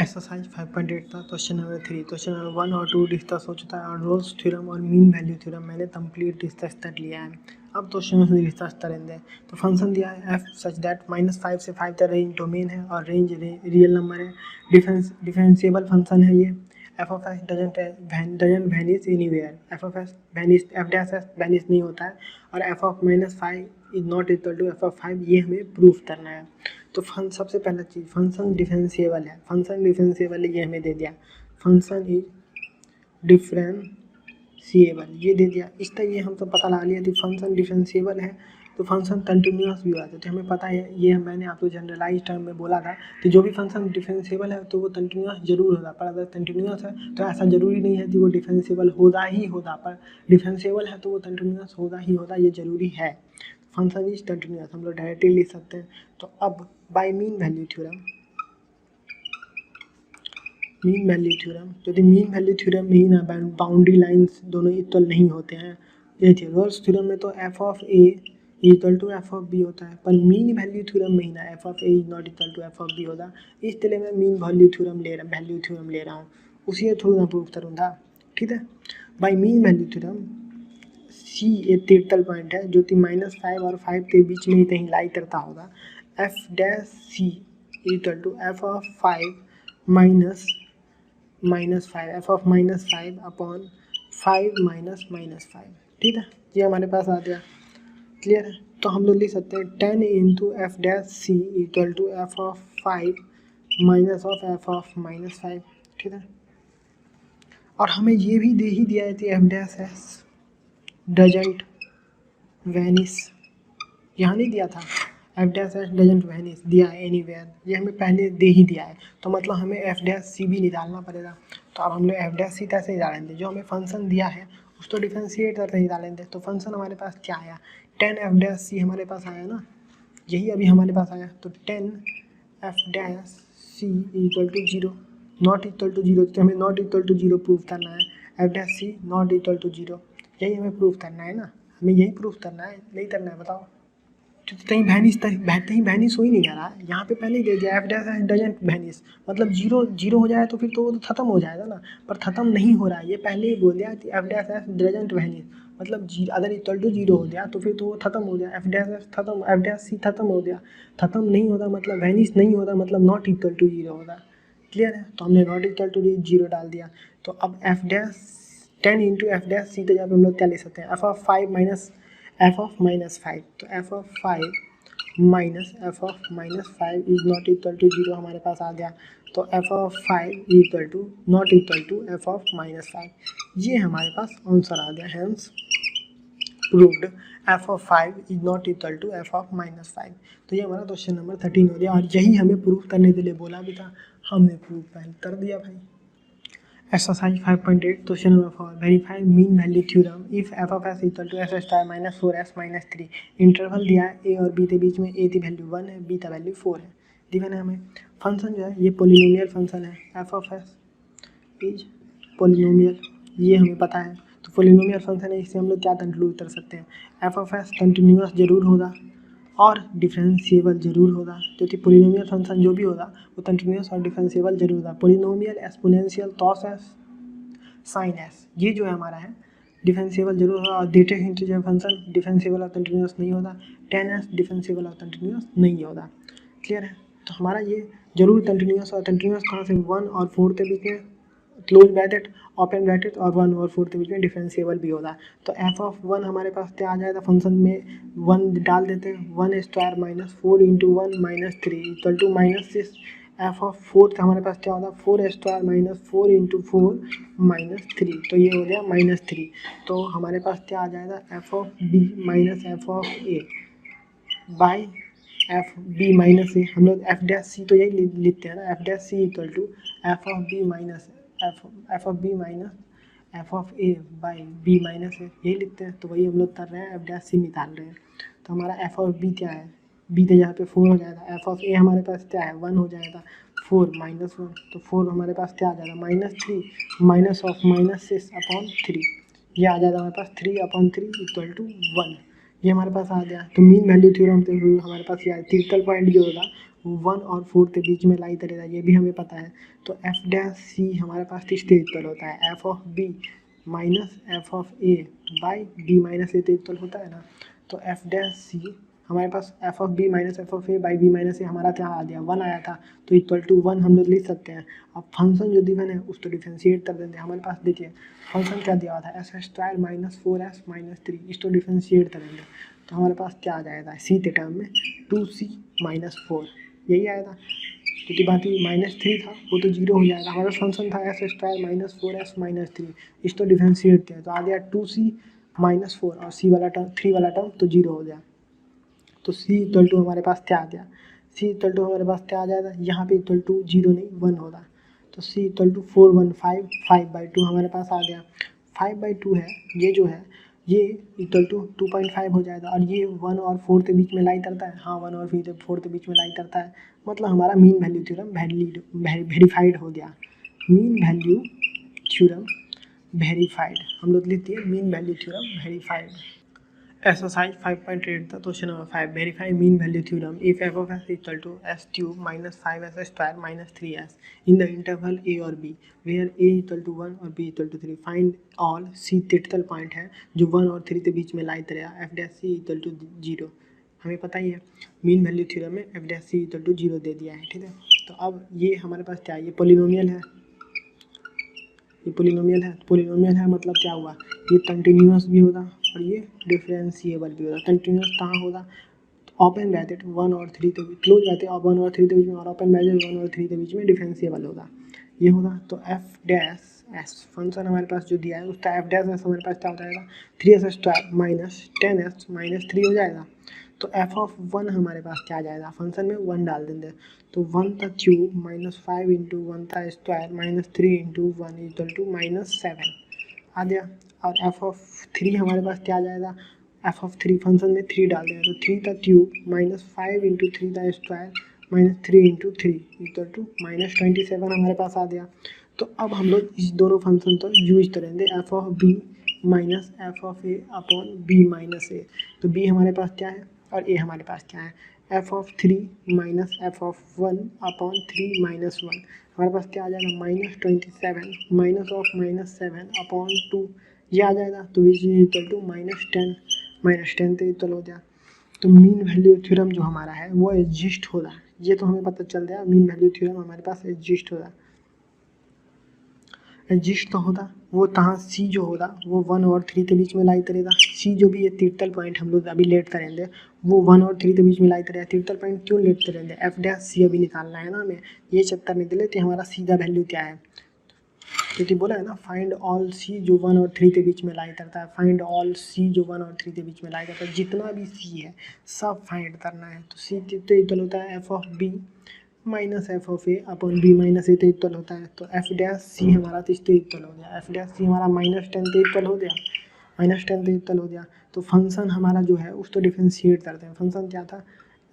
Exercise 5.8 था। Question number 3, question number 1 और 2 discuss हो चुका है और रोल्स थ्योरम और मीन वैल्यू थ्योरम मैंने कंप्लीट डिस्कस कर लिया है। अब क्वेश्चन से डिस्कस करेंगे। तो फंक्शन दिया है एफ सच दैट -5 से 5 तक रेंज डोमेन है और रेंज रियल नंबर है। डिफरेंशिएबल फंक्शन है ये। F of s doesn't vanish anywhere. F of s vanish नहीं होता है और f of -5 is not equal to F of 5, ये हमें प्रूफ करना है। तो सबसे पहला चीज़ फंक्शन डिफरेंशिएबल है। फंक्शन डिफरेंशिएबल है, ये हमें दे दिया। फंक्शन इज डिफरेंशिएबल, ये दे दिया। इस तरह ये हम सब पता लगा लिया कि फंक्शन डिफरेंशिएबल है तो फंक्शन कंटिन्यूअस भी आता है। तो हमें पता है, ये मैंने आपको जनरलाइज टर्म में बोला था कि जो भी फंक्शन डिफरेंशिएबल है तो वो कंटिन्यूअस जरूर होगा, पर अगर कंटिन्यूअस है तो ऐसा जरूरी नहीं है कि वो डिफरेंशिएबल होगा ही होगा, पर डिफरेंशिएबल है तो वो कंटिन्यूअस होगा ही होगा, ये जरूरी है। फंक्शन इज कंटिन्यूअस हम लोग डायरेक्टली लिख सकते हैं। तो अब बाय मीन वैल्यू थ्योरम, यदि मीन वैल्यू थ्योरम में ही ना बाउंड्री लाइंस दोनों इक्वल नहीं होते हैं, देखिए रोल्स थ्योरम में तो F of a equal to F of b होता है, पर मीन वैल्यू थ्योरम में ही ना f of a is not equal to F of b होता। इस तरह मैं मीन वैल्यू थ्योरम ले रहा हूँ, उसी थ्रू मैं प्रूव करूँगा। ठीक है, बाय मीन वैल्यू थ्योरम सी एक क्रिटिकल पॉइंट है जो कि -5 और 5 के बीच में ही कहीं लाई करता होगा। F dash C equal to F of 5 -5 f of -5 upon 5 -5। ठीक है, ये हमारे पास आ गया। क्लियर है, तो हम लोग लिख सकते हैं 10 into F dash C equal to F of 5 minus of f of -5। ठीक है, और हमें ये भी दे ही दिया है कि F dash S doesn't vanish, यहाँ नहीं दिया था F dash S doesn't vanish, दिया है एनीवेयर, ये हमें पहले दे ही दिया है। तो मतलब हमें एफ डैश सी भी निकालना पड़ेगा। तो अब हम लोग एफ डैश सी कैसे निकालेंगे, जो हमें फंक्शन दिया है उसको डिफरेंशिएट करके निकालेंगे। तो फंक्शन हमारे पास क्या आया, 10 एफ डैश सी हमारे पास आया ना, यही अभी हमारे पास आया। तो 10 f dash C equal to 0, not equal to 0, तो हमें नॉट इक्वल टू 0 प्रूव करना है। F dash c not equal to 0, यही हमें प्रूफ करना है ना, हमें यही प्रूफ करना है, नहीं करना है बताओ। तो कहीं वैनिश हो ही नहीं जा रहा है, यहाँ पे पहले ही दे दिया एफ डैश डजंट वैनिश, मतलब जीरो हो जाए तो फिर तो वो खत्म हो जाएगा ना, पर खत्म नहीं हो रहा है, ये पहले ही बोल दिया कि एफ डैश डजंट वैनिश, मतलब अगर इक्वल टू 0 हो गया तो फिर तो वो खत्म हो गया, एफ डैश खत्म, एफ डैश सी खत्म हो गया। खत्म नहीं होता मतलब वैनिश नहीं होता, मतलब नॉट इक्वल टू 0 होगा। क्लियर है, तो हमने नॉट इक्वल टू 0 डाल दिया। तो अब F dash 10 into F dash C, तो यहाँ पे हम लोग क्या ले सकते हैं, F of 5 minus F of -5। तो F of 5 minus F of -5 is not equal to 0 हमारे पास आ गया। तो F of 5 equal to not equal to F of -5, ये हमारे पास आंसर आ गया। Hence proved F of 5 is not equal to F of -5। तो ये हमारा क्वेश्चन नंबर 13 हो गया, और यही हमें प्रूफ करने के लिए बोला भी था, हमने प्रूफ पहले कर दिया भाई। Exercise 5.8 question number 4, verify mean value theorem if f of s equal to s star -4s -3। Interval दिया है ए और बी के बीच में, ए की वैल्यू 1 है, बी का वैल्यू 4 है। गिवन है हमें फंक्शन जो है ये पोलिनोमियल फंक्शन है, F of S is polynomial, ये हमें पता है। तो पोलिनोमियल फंक्शन है, इससे हम लोग क्या कंक्लूड कर सकते हैं, एफ ऑफ एस कंटिन्यूअस जरूर होगा और डिफरेंशिएबल जरूर होगा, क्योंकि पोलिनोमियल फंक्शन जो भी होगा वो कंटिन्यूअस और डिफरेंशिएबल जरूर होगा। Polynomial, exponential, cos s, sin s, ये जो है हमारा है डिफरेंशिएबल जरूर होगा, और डेटेड इंटीजर फंक्शन डिफरेंशिएबल और कंटिन्यूअस नहीं होता। 10s डिफरेंशिएबल और कंटिन्यूअस नहीं होगा। क्लियर है, तो हमारा ये जरूर कंटिन्यूअस, और कंटिन्यूअस कहाँ से, 1 और 4 के बीच में, क्लोज ब्रैकेट ओपन ब्रैकेट, और 1 और 4 के बीच में डिफरेंशिएबल भी होगा। तो एफ ऑफ 1 हमारे पास क्या आ जाएगा, फंक्शन में 1 डाल देते हैं, 1 square -4 into 1 -3 equal to -6। F of 4 का हमारे पास क्या होगा, 4 स्क्वायर -4 इंटू 4 -3, तो ये हो गया -3। तो हमारे पास क्या आ जाएगा, F of B minus F of A by F B minus A. हम लोग एफ डैश सी तो यही लिखते हैं ना, F dash C equal to F of B minus F of B minus F of A by B minus A, यही लिखते हैं। तो वही हम लोग कर रहे हैं, एफ डैश सी निकाल रहे हैं। तो हमारा एफ ऑफ बी क्या है, बी तो यहाँ पे 4 हो जाएगा, एफ ऑफ ए हमारे पास क्या है 1 हो जाएगा, 4 -1, तो 4 हमारे पास क्या आ जाएगा -3 माइनस ऑफ -6 अपॉन 3, ये आ जाएगा हमारे पास 3/3 इक्वल टू 1, ये हमारे पास आ गया। तो मीन वैल्यू थ्योरम के रूल हमारे पास ये क्रिटिकल पॉइंट जो होगा 1 और 4 के बीच में लाई करेगा, ये भी हमें पता है। तो एफ डैश सी हमारे पास तीसरे इक्वल होता है F of B minus F of A by B minus A तो इक्वल होता है ना। तो एफ डैश सी हमारे पास F of B minus F of A by B minus A हमारा क्या आ गया 1 आया था, तो इक्वल टू 1 हम लोग लिख सकते हैं। अब फंक्शन जो गिवन है उसको डिफरेंशिएट कर देते हैं। हमारे पास देखिए फंक्शन क्या दिया हुआ था S square minus 4s minus 3, इसको डिफरेंशिएट करेंगे तो हमारे पास क्या आ जाएगा सी के टर्म में 2c माइनस 4 यही आएगा, क्योंकि बाकी माइनस 3 था वो तो जीरो हो जाएगा। हमारा फंक्शन था S square minus 4s minus 3, इसको डिफरेंशिएट किया तो आ गया 2c माइनस 4 और सी वाला टर्म 3 वाला टर्म तो जीरो हो गया। तो c इक्वल टू हमारे पास क्या आ गया, c इक्वल टू हमारे पास क्या आ जाएगा, यहाँ पे इक्वल टू जीरो नहीं 1 होगा, तो c इक्वल टू 415 5/2 हमारे पास आ गया। 5/2 है ये जो है ये इक्वल टू 2.5 हो जाएगा और ये 1 और 4 के बीच में लाई करता है। हाँ 1 और 4 के बीच में लाई करता है, मतलब हमारा मीन वैल्यू थ्योरम वेरीफाइड हो गया। मीन वैल्यू थ्योरम वेरीफाइड, हम लोग लिखते हैं mean value theorem verified. Exercise 5.8 the question number 5 verify mean value theorem if f of s equal to s cube minus 5s square minus 3s in the interval a or b where a equal to 1 और b equal to 3 find all c critical point है जो 1 और 3 के बीच में लाई करेगा f dash c equal to 0। हमें पता ही है मीन वैल्यू थ्योरम में f dash c equal to 0 दे दिया है, ठीक है। तो अब ये हमारे पास क्या है, ये पोलिनोमियल है, ये पोलिनोमियल है मतलब क्या हुआ, ये कंटिन्यूस भी होगा और ये डिफरेंशिएबल भी होगा। कंटिन्यूस कहाँ होगा, ओपन ब्रैकेट 1 और 3 के बीच क्लोज रहते हैं और 1 और 3 के बीच में, और ओपन ब्रैकेट 1 और 3 के बीच में डिफरेंशिएबल होगा, ये होगा। तो एफ डैश एस फंक्शन हमारे पास जो दिया है उसका एफ डैश एस हमारे पास क्या हो जाएगा 3s square minus 10s minus 3 हो जाएगा। तो एफ ऑफ 1 हमारे पास क्या आ जाएगा, फंक्शन में 1 डाल देंगे तो 1 का क्यूब माइनस 5 इंटू 1 का square minus 3 into 1 equal to minus 7 आ गया। और एफ ऑफ 3 हमारे पास क्या आ जाएगा, एफ ऑफ 3 फंक्शन में 3 डाल देंगे तो 3 का क्यूब माइनस 5 इंटू 3 का square minus 3 into 3 equal to minus 27 हमारे पास आ गया। तो अब हम लोग इस दोनों फंक्शन को यूज करेंगे F of B minus F of A upon B minus A. तो बी हमारे पास क्या है और ए हमारे पास क्या है, F of 3 minus F of 1 upon 3 minus 1 हमारे पास क्या आ जाएगा minus 27 minus of minus 7 upon 2 ये आ जाएगा। तो which is equal to minus 10 तो इक्वल हो गया। तो मीन वैल्यू थ्योरम जो हमारा है वो एग्जिस्ट हो रहा है, ये तो हमें पता चल गया मीन वैल्यू थ्योरम हमारे पास एग्जिस्ट हो रहा है। एग्जिस्ट तो होता वो कहाँ सी जो होगा वो 1 और 3 के बीच में लाई करेगा। सी जो भी ये क्रिटिकल पॉइंट हम लोग अभी लेट करेंगे वो 1 और 3 के बीच में लाई करेगा। क्रिटिकल पॉइंट क्यों लेट करेंगे, एफ डैश सी अभी निकालना है ना हमें, ये चक्कर नहीं दिले तो हमारा सी का वैल्यू क्या है, क्योंकि बोला है ना फाइंड ऑल सी जो 1 और 3 के बीच में लाई करता है, फाइंड ऑल सी जो 1 और 3 के बीच में लाई करता है, जितना भी सी है सब फाइंड करना है। तो सी तो इक्वल होता है F of B minus F of A upon B minus A तो इक्वल होता है। तो एफ डैश सी हमारा तो इससे इक्वल हो गया, एफ डैश सी हमारा माइनस 10 तो इक्वल हो गया, माइनस 10 तो इक्वल हो गया। तो फंक्शन हमारा जो है उसको डिफरेंशिएट करते हैं। फंक्शन क्या था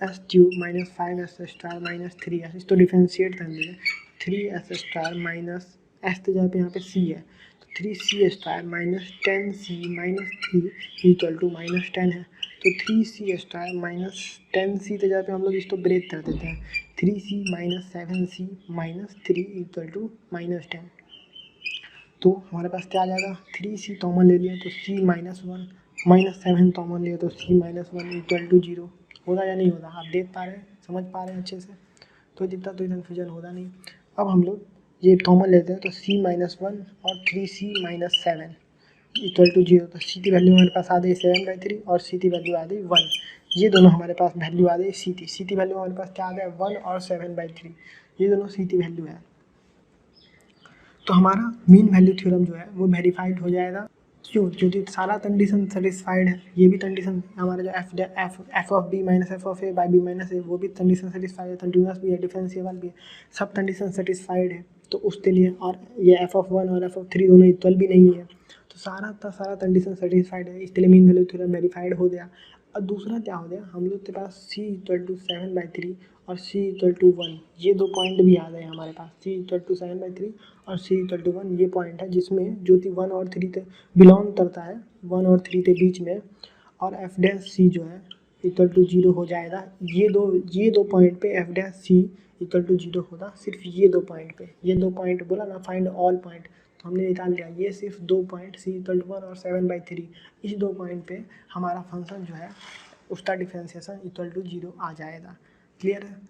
S cube minus 5s square minus 3s, इसको डिफरेंशिएट कर देंगे 3s स्क्वायर माइनस एस तो जहाँ पे यहाँ पे सी है तो 3c square minus 10c minus 3 equal to minus 10 है। तो 3c स्क्वायर माइनस 10c तो जहाँ पे हम लोग इसको ब्रेक कर देते हैं 3c minus 7c minus 3 equal to minus 10। तो हमारे पास क्या आ जाएगा 3c कॉमन ले लिया तो c माइनस 1 माइनस 7 कॉमन लिया तो c माइनस 1 इक्वल टू 0। होगा या नहीं होगा, आप देख पा रहे हैं समझ पा रहे हैं अच्छे से, तो जितना तो कन्फ्यूजन होगा नहीं। अब हम लोग ये कॉमन लेते हैं तो c माइनस 1 और 3c माइनस 7 इक्वल टू 0। तो c की वैल्यू हमारे पास आ गई 7/3 और c की वैल्यू आ गई 1, ये दोनों हमारे पास वैल्यू आ गई c की वैल्यू हमारे पास क्या आ गया 1 और 7/3, ये दोनों c की वैल्यू है। तो हमारा मीन वैल्यू थ्योरम जो है वो वेरीफाइड हो जाएगा। क्यों, क्योंकि सारा कंडीशन सेटिस्फाइड है, ये भी कंडीशन हमारा जो F of B minus F of A by B minus A वो भी कंडीशन सेटिस्फाइड है, कंटिन्यूस भी है डिफरेंशिएबल भी है, सब कंडीशन सेटिस्फाइड है। तो उसके लिए और ये एफ ऑफ 1 और एफ ऑफ 3 दोनों इक्वल भी नहीं है, तो सारा कंडीशन सेटिस्फाइड है, इसके लिए मीन वैल्यू थ्योरम वेरीफाइड हो गया। और दूसरा क्या हो गया, हम लोग के पास c इक्वल टू 7/3 और c इक्वल टू 1 ये दो पॉइंट भी आ गए हमारे पास, c इक्वल टू 7/3 और c इक्वल टू 1 ये पॉइंट है जिसमें जो कि 1 और 3 से बिलोंग करता है 1 और 3 के बीच में। और एफ डैश सी जो है इक्वल टू 0 हो जाएगा। ये दो पॉइंट पे f dash C equal to 0 होगा, सिर्फ ये 2 पॉइंट पे। ये 2 पॉइंट बोला ना फाइंड ऑल पॉइंट, तो हमने निकाल लिया ये सिर्फ 2 पॉइंट सी इक्वल टू 1 और 7/3, इस 2 पॉइंट पे हमारा फंक्शन जो है उसका डिफ्रेंशिएशन इक्वल टू 0 आ जाएगा। क्लियर है?